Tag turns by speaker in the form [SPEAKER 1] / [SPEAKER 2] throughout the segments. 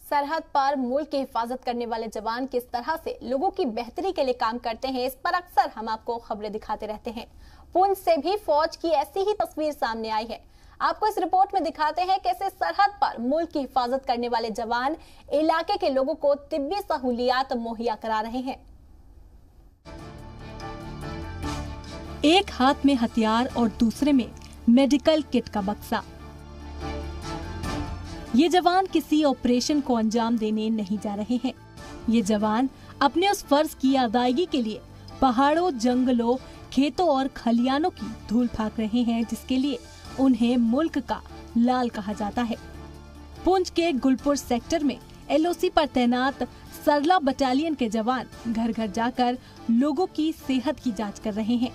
[SPEAKER 1] सरहद पर मुल्क की हिफाजत करने वाले जवान किस तरह से लोगों की बेहतरी के लिए काम करते हैं, इस पर अक्सर हम आपको खबरें दिखाते रहते हैं। पुंछ से भी फौज की ऐसी ही तस्वीर सामने आई है। आपको इस रिपोर्ट में दिखाते हैं कैसे सरहद पर मुल्क की हिफाजत करने वाले जवान इलाके के लोगों को तिब्बी सहूलियात मुहैया करा रहे हैं।
[SPEAKER 2] एक हाथ में हथियार और दूसरे में मेडिकल किट का बक्सा। ये जवान किसी ऑपरेशन को अंजाम देने नहीं जा रहे हैं। ये जवान अपने उस फर्ज की अदायगी के लिए पहाड़ों, जंगलों, खेतों और खलियानों की धूल फाक रहे हैं, जिसके लिए उन्हें मुल्क का लाल कहा जाता है। पुंछ के गुलपुर सेक्टर में एलओसी पर तैनात सरला बटालियन के जवान घर घर जाकर लोगों की सेहत की जांच कर रहे हैं।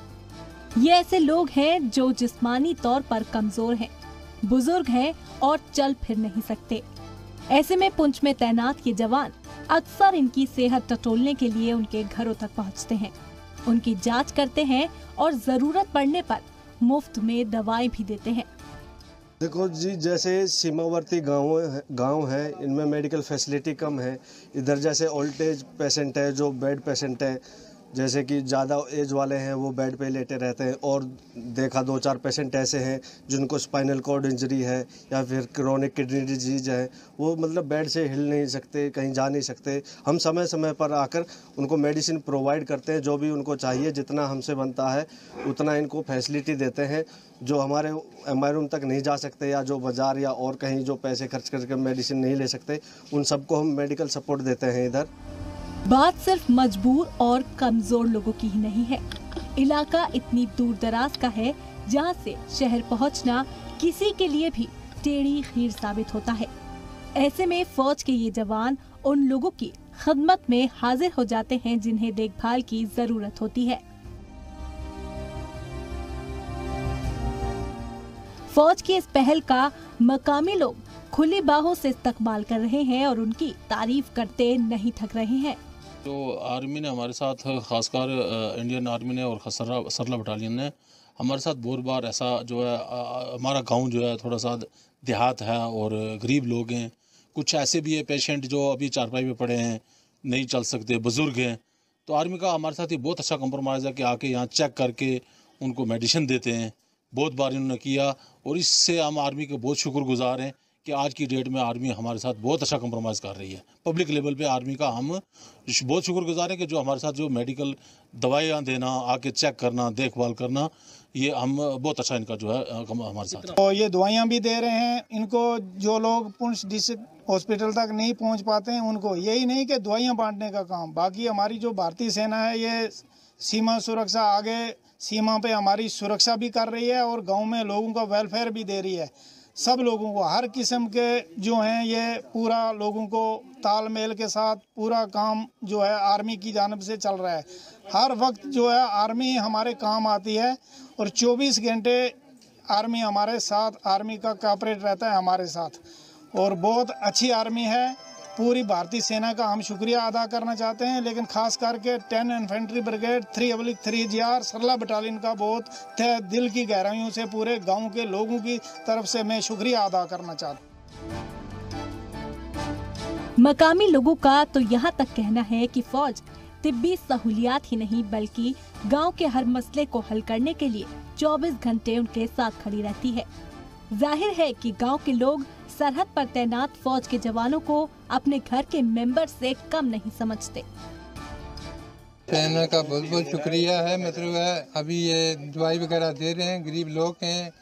[SPEAKER 2] ये ऐसे लोग हैं जो जिस्मानी तौर पर कमजोर हैं, बुजुर्ग हैं और चल फिर नहीं सकते। ऐसे में पुंछ में तैनात ये जवान अक्सर इनकी सेहत टटोलने के लिए उनके घरों तक पहुंचते हैं, उनकी जांच करते हैं और जरूरत पड़ने पर मुफ्त में दवाएं भी देते हैं।
[SPEAKER 3] देखो जी, जैसे सीमावर्ती गांव है, इनमें मेडिकल फैसिलिटी कम है। इधर जैसे ओल्ड एज पेशेंट है, जो बेड पेशेंट है, जैसे कि ज़्यादा एज वाले हैं वो बेड पे लेटे रहते हैं। और देखा 2-4 पेशेंट ऐसे हैं जिनको स्पाइनल कॉर्ड इंजरी है या फिर क्रोनिक किडनी डिजीज है, वो मतलब बेड से हिल नहीं सकते, कहीं जा नहीं सकते। हम समय समय पर आकर उनको मेडिसिन प्रोवाइड करते हैं, जो भी उनको चाहिए, जितना हमसे बनता है उतना इनको फैसिलिटी देते हैं। जो हमारे एमआई तक नहीं जा सकते या जो बाज़ार या और कहीं जो पैसे खर्च करके मेडिसिन नहीं ले सकते, उन सबको हम मेडिकल सपोर्ट देते हैं इधर।
[SPEAKER 2] बात सिर्फ मजबूर और कमजोर लोगों की ही नहीं है। इलाका इतनी दूर दराज का है जहां से शहर पहुंचना किसी के लिए भी टेढ़ी खीर साबित होता है। ऐसे में फौज के ये जवान उन लोगों की खिदमत में हाजिर हो जाते हैं जिन्हें देखभाल की जरूरत होती है। फौज की इस पहल का मकामी लोग खुली बाहों से इस्तकबाल कर रहे हैं और उनकी तारीफ करते नहीं थक रहे हैं।
[SPEAKER 4] तो आर्मी ने हमारे साथ, खासकर इंडियन आर्मी ने और सरला बटालियन ने हमारे साथ बहुत बार ऐसा जो है, हमारा गांव जो है थोड़ा सा देहात है और गरीब लोग हैं। कुछ ऐसे भी है पेशेंट जो अभी चारपाई पे पड़े हैं, नहीं चल सकते, बुज़ुर्ग हैं। तो आर्मी का हमारे साथ ये बहुत अच्छा कंप्रोमाइज़ है कि आके यहाँ चेक करके उनको मेडिसिन देते हैं। बहुत बार इन्होंने किया और इससे हम आर्मी के बहुत शुक्रगुजार हैं कि आज की डेट में आर्मी हमारे साथ बहुत अच्छा कंप्रोमाइज़ कर रही है। पब्लिक लेवल पे आर्मी का हम बहुत शुक्रगुजार हैं कि जो हमारे साथ जो मेडिकल दवाइयाँ देना, आके चेक करना, देखभाल करना, ये हम बहुत अच्छा इनका जो है हमारे साथ।
[SPEAKER 5] तो ये दवाइयाँ भी दे रहे हैं इनको। जो लोग पुंछ डिस्ट्रिक्ट हॉस्पिटल तक नहीं पहुँच पाते हैं उनको, यही नहीं कि दवाइयाँ बांटने का काम। बाकी हमारी जो भारतीय सेना है ये सीमा सुरक्षा, आगे सीमा पे हमारी सुरक्षा भी कर रही है और गाँव में लोगों का वेलफेयर भी दे रही है। सब लोगों को, हर किस्म के जो हैं, ये पूरा लोगों को तालमेल के साथ पूरा काम जो है आर्मी की जानिब से चल रहा है। हर वक्त जो है आर्मी हमारे काम आती है और 24 घंटे आर्मी हमारे साथ, आर्मी का कोऑपरेट रहता है हमारे साथ। और बहुत अच्छी आर्मी है। पूरी भारतीय सेना का हम शुक्रिया अदा करना चाहते हैं, लेकिन खास करके 10 इन्फेंट्री ब्रिगेड 3/3GR सरला बटालियन का बहुत दिल की गहराइयों से पूरे गांव के लोगों की तरफ से मैं शुक्रिया अदा करना चाहता हूं।
[SPEAKER 2] मकामी लोगों का तो यहाँ तक कहना है कि फौज तिब्बी सहूलियात ही नहीं बल्कि गांव के हर मसले को हल करने के लिए 24 घंटे उनके साथ खड़ी रहती है। जाहिर है कि गांव के लोग सरहद पर तैनात फौज के जवानों को अपने घर के मेंबर से कम नहीं समझते।
[SPEAKER 6] सेना का बहुत बहुत शुक्रिया है। मतलब है अभी ये दवाई वगैरह दे रहे हैं, गरीब लोग हैं।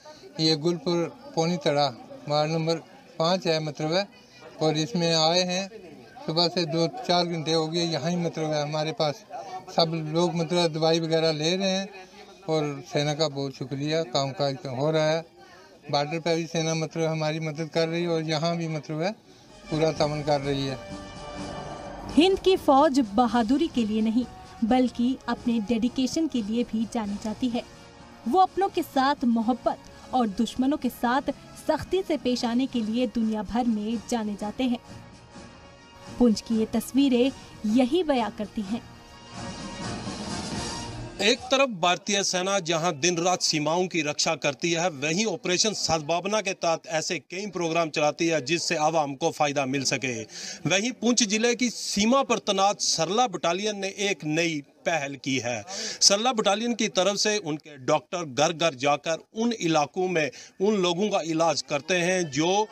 [SPEAKER 6] ये गुलपुर पौनी तड़ा वार्ड नंबर 5 है मतलब है, और इसमें आए हैं सुबह से 2-4 घंटे हो गए यहाँ ही। मतलब है हमारे पास सब लोग मतलब दवाई वगैरह ले रहे हैं और सेना का बहुत शुक्रिया। काम काज हो रहा है। बॉर्डर पर भी सेना मतलब हमारी मदद कर रही है और यहाँ भी मतलब है पूरा तामन कर रही है।
[SPEAKER 2] हिंद की फौज बहादुरी के लिए नहीं बल्कि अपने डेडिकेशन के लिए भी जानी जाती है। वो अपनों के साथ मोहब्बत और दुश्मनों के साथ सख्ती से पेश आने के लिए दुनिया भर में जाने जाते हैं। पुंछ की ये तस्वीरें यही बयां करती हैं।
[SPEAKER 7] एक तरफ भारतीय सेना जहां दिन रात सीमाओं की रक्षा करती है, वहीं ऑपरेशन सद्भावना के तहत ऐसे कई प्रोग्राम चलाती है जिससे आवाम को फायदा मिल सके। वहीं पुंछ जिले की सीमा पर तैनात सरला बटालियन ने एक नई पहल की है। सरला बटालियन की तरफ से उनके डॉक्टर घर घर जाकर उन इलाकों में उन लोगों का इलाज करते हैं जो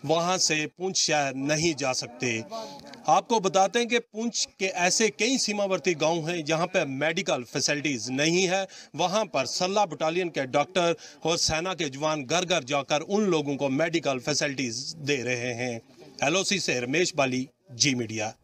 [SPEAKER 7] वहां से पुंछ शहर नहीं जा सकते। आपको बताते हैं कि पुंछ के ऐसे कई सीमावर्ती गांव हैं जहां पर मेडिकल फैसिलिटीज नहीं है। वहां पर सरला बटालियन के डॉक्टर और सेना के जवान घर घर जाकर उन लोगों को मेडिकल फैसिलिटीज दे रहे हैं। LOC से रमेश बाली, जी मीडिया।